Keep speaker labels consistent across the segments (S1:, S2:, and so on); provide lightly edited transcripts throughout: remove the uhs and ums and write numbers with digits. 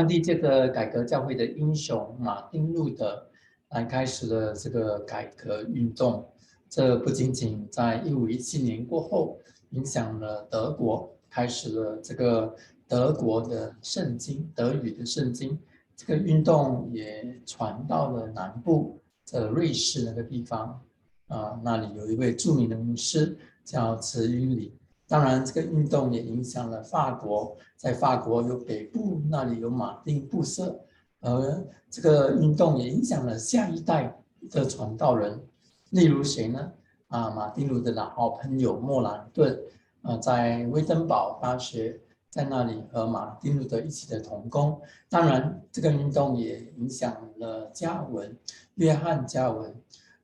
S1: 上帝借着改革教会的英雄马丁路德来开始了这个改革运动。这不仅仅在1517年过后影响了德国，开始了这个德国的圣经，德语的圣经。这个运动也传到了南部的瑞士那个地方，那里有一位著名的牧师叫慈于礼。当然，这个运动也影响了法国，在法国有北部那里有马丁布瑟，而这个运动也影响了下一代的传道人，例如谁呢？马丁路德的好朋友莫兰顿，在威登堡大学，在那里和马丁路德一起的同工。当然，这个运动也影响了加文，约翰加文。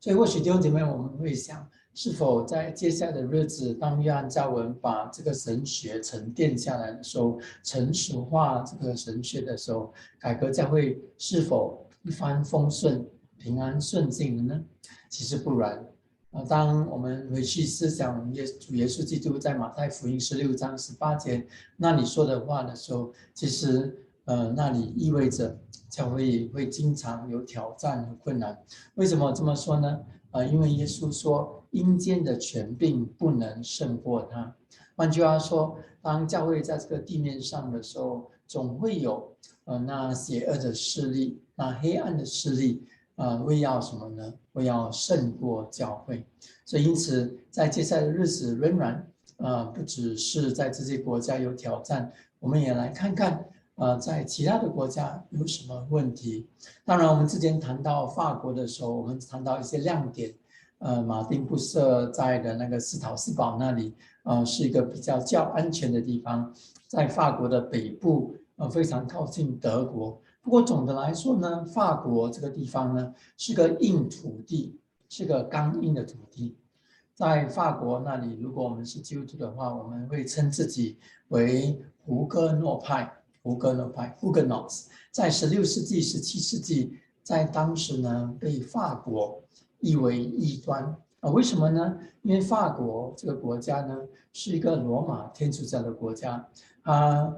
S1: 所以或许弟兄姐妹，我们会想，是否在接下来的日子，当约翰加文把这个神学沉淀下来的时候，成熟化这个神学的时候，改革教会是否一帆风顺、平安顺境的呢？其实不然。当我们回去思想主耶稣基督在马太福音16章18节那里说的话的时候，其实那里意味着教会会经常有挑战和困难。为什么这么说呢？因为耶稣说阴间的权柄不能胜过他。换句话说，当教会在这个地面上的时候，总会有那邪恶的势力，那黑暗的势力，为要什么呢？为要胜过教会。所以因此在接下来的日子仍然不只是在这些国家有挑战，我们也来看看在其他的国家有什么问题。当然我们之前谈到法国的时候，我们谈到一些亮点，马丁布瑟在的那个斯陶斯堡那里是一个比较安全的地方，在法国的北部非常靠近德国。不过总的来说呢，法国这个地方呢是个硬土地，是个刚硬的土地。在法国那里，如果我们是基督徒的话，我们会称自己为胡格诺派 （Huguenots）。在16世纪、17世纪，在当时呢被法国译为异端。为什么呢？因为法国这个国家呢是一个罗马天主教的国家，它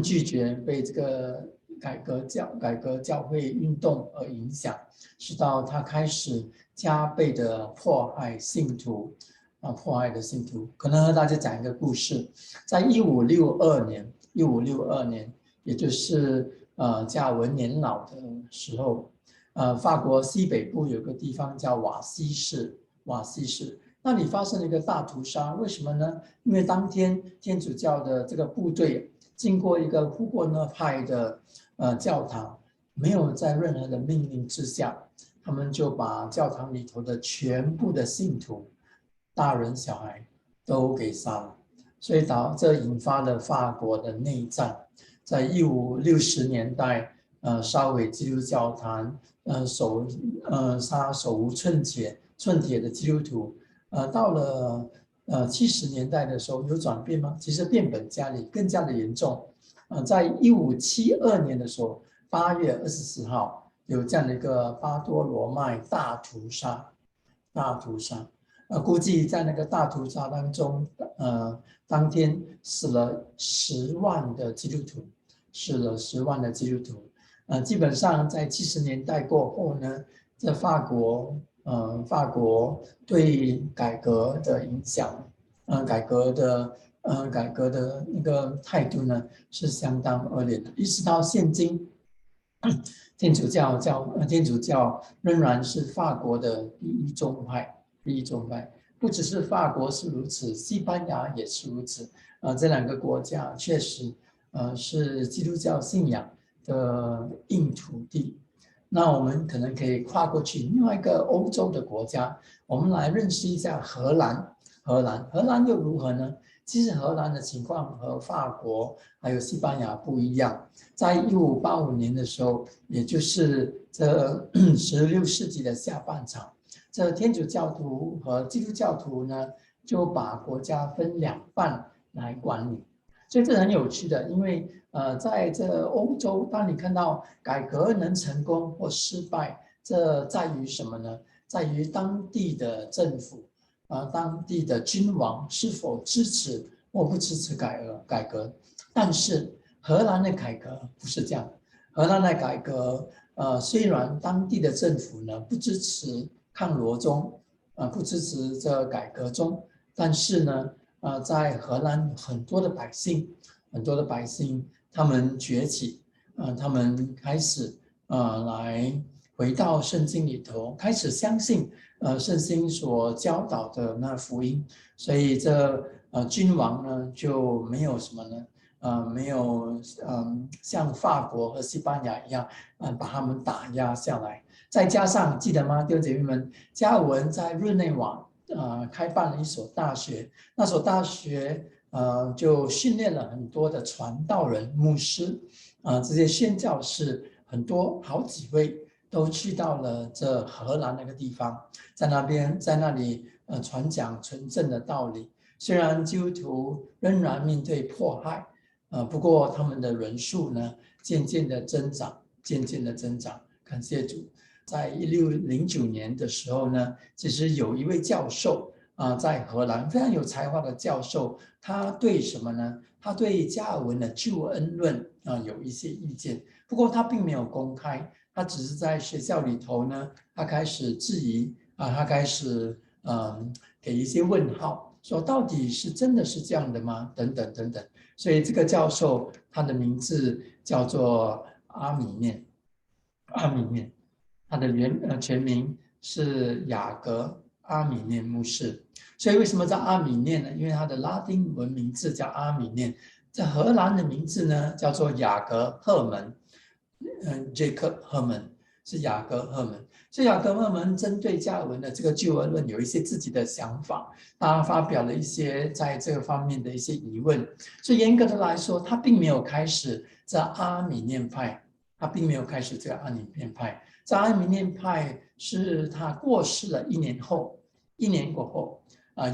S1: 拒绝被这个改革教会运动而影响，直到他开始加倍的迫害信徒，迫害的信徒。可能和大家讲一个故事，在1562年，也就是加文年老的时候，法国西北部有个地方叫瓦西市，那里发生了一个大屠杀。为什么呢？因为当天天主教的这个部队经过一个胡格诺派的教堂，没有在任何的命令之下，他们就把教堂里头的全部的信徒，大人小孩都给杀了。所以这引发了法国的内战。在1560年代，烧毁基督教堂，杀手无寸铁的基督徒。到了70年代的时候有转变吗？其实变本加厉，更加的严重。在1572年的时候，8月24号有这样的一个巴多罗麦大屠杀。估计在那个大屠杀当中，当天死了10万的基督徒，基本上在70年代过后呢，在法国对改革的影响，改革的那个态度呢是相当恶劣的，一直到现今，天主教仍然是法国的第一宗派。不只是法国是如此，西班牙也是如此。这两个国家确实是基督教信仰的硬土地。那我们可能可以跨过去另外一个欧洲的国家，我们来认识一下荷兰。荷兰又如何呢？其实荷兰的情况和法国还有西班牙不一样。在1585年的时候，也就是这16世纪的下半场，这天主教徒和基督教徒呢，就把国家分两半来管理。所以这很有趣的，因为在这欧洲，当你看到改革能成功或失败，这在于什么呢？在于当地的政府，当地的君王是否支持或不支持改革。但是荷兰的改革不是这样，荷兰的改革，虽然当地的政府呢不支持抗罗中，不支持这改革中，但是呢，在荷兰很多的百姓，他们崛起，他们开始来回到圣经里头，开始相信圣经所教导的那福音，所以这君王呢就没有什么呢？没有像法国和西班牙一样，把他们打压下来。再加上记得吗，弟兄姐妹们，加尔文在日内瓦开办了一所大学，那所大学就训练了很多的传道人、牧师，这些宣教士很多好几位都去到了这荷兰那个地方，在那里传讲纯正的道理。虽然基督徒仍然面对迫害，不过他们的人数呢渐渐的增长，感谢主。在1609年的时候呢，其实有一位教授在荷兰非常有才华的教授，他对什么呢？他对加尔文的救恩论有一些意见，不过他并没有公开，他只是在学校里头呢，他开始质疑他开始给一些问号，说到底是真的是这样的吗？等等等等。所以这个教授他的名字叫做阿米念，他的全名是雅各阿米念牧师。所以为什么叫阿米念呢？因为他的拉丁文名字叫阿米念，在荷兰的名字呢叫做雅各赫门，Jacob Herman 是雅各赫门。所以雅各赫门针对加尔文的这个救恩论有一些自己的想法，他发表了一些在这个方面的一些疑问。所以严格的来说，他并没有开始这阿米念派，这阿米念派是他过世了一年过后，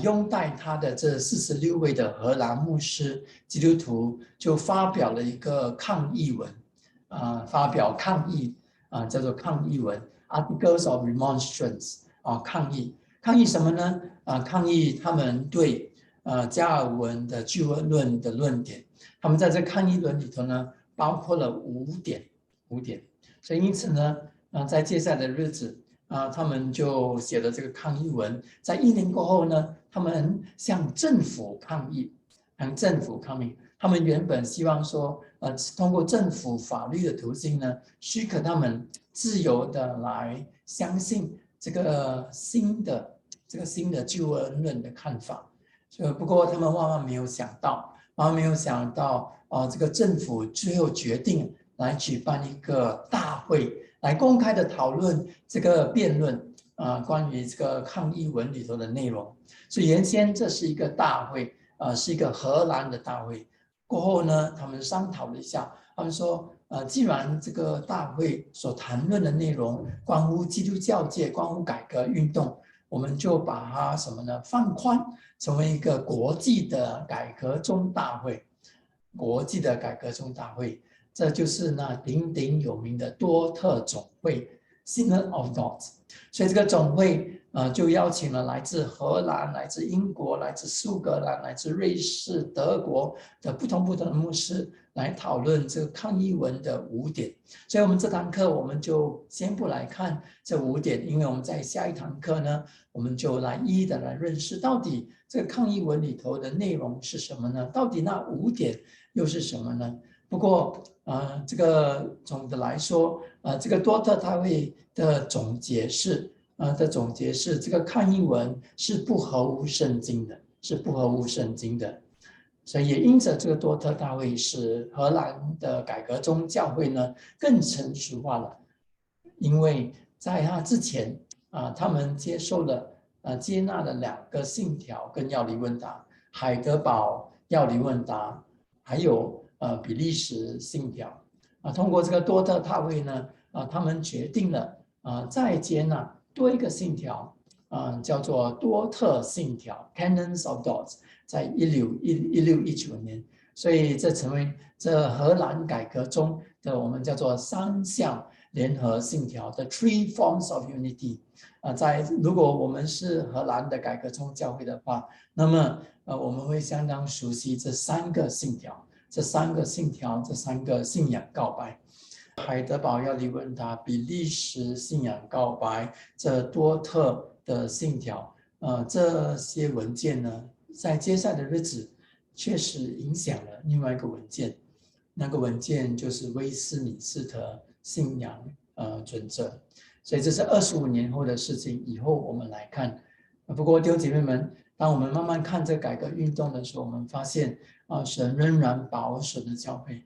S1: 拥戴他的这46位的荷兰牧师基督徒就发表了一个抗议文，发表抗议叫做抗议文 Articles of Remonstrance 抗议什么呢？抗议他们对加尔文的救恩论的论点。他们在这抗议论里头呢，包括了5点，所以因此呢，在接下来的日子他们就写了这个抗议文。在1年过后呢，他们向政府抗议，他们原本希望说，通过政府法律的途径呢，许可他们自由的来相信这个新的救恩论的看法。不过他们万万没有想到，这个政府最后决定来举办一个大会，来公开的讨论这个辩论关于这个抗议文里头的内容。所以原先这是一个大会，是一个荷兰的大会。过后呢，他们商讨了一下，他们说，既然这个大会所谈论的内容关乎基督教界，关乎改革运动，我们就把它什么呢？放宽，成为一个国际的改革宗大会。这就是那鼎鼎有名的多特总会 Synod of Dort。 所以这个总会就邀请了来自荷兰、来自英国、来自苏格兰、来自瑞士、德国的不同的牧师来讨论这个抗议文的5点。所以我们这堂课我们就先不来看这5点，因为我们在下一堂课呢，我们就来一一的来认识到底这个抗议文里头的内容是什么呢？到底那5点又是什么呢？不过这个总的来说，这个多特大会的总结是这个抗议文是不合乎圣经的，所以也因着这个多特大会使荷兰的改革宗教会呢更成熟化了，因为在他之前他们接纳了2个信条跟要理问答，海德堡要理问答，还有比利时信条通过这个多特大会呢他们决定了再接纳多一个信条叫做多特信条 Canons of Dort， 在1619年，所以这成为这荷兰改革中的我们叫做3项联合信条的 Three Forms of Unity。如果我们是荷兰的改革宗教会的话，那么我们会相当熟悉这3个信条，这3个信仰告白。海德堡要理问他比利时信仰告白这多特的信条，这些文件呢，在接下来的日子确实影响了另外一个文件，那个文件就是威斯敏斯特信仰准则。所以这是25年后的事情，以后我们来看。不过弟兄姐妹们，当我们慢慢看这改革运动的时候，我们发现神仍然保守的教会。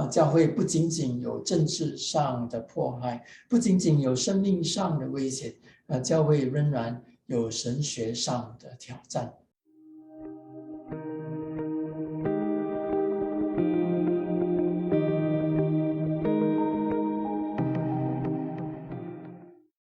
S1: 教会不仅仅有政治上的迫害，不仅仅有生命上的危险，教会仍然有神学上的挑战。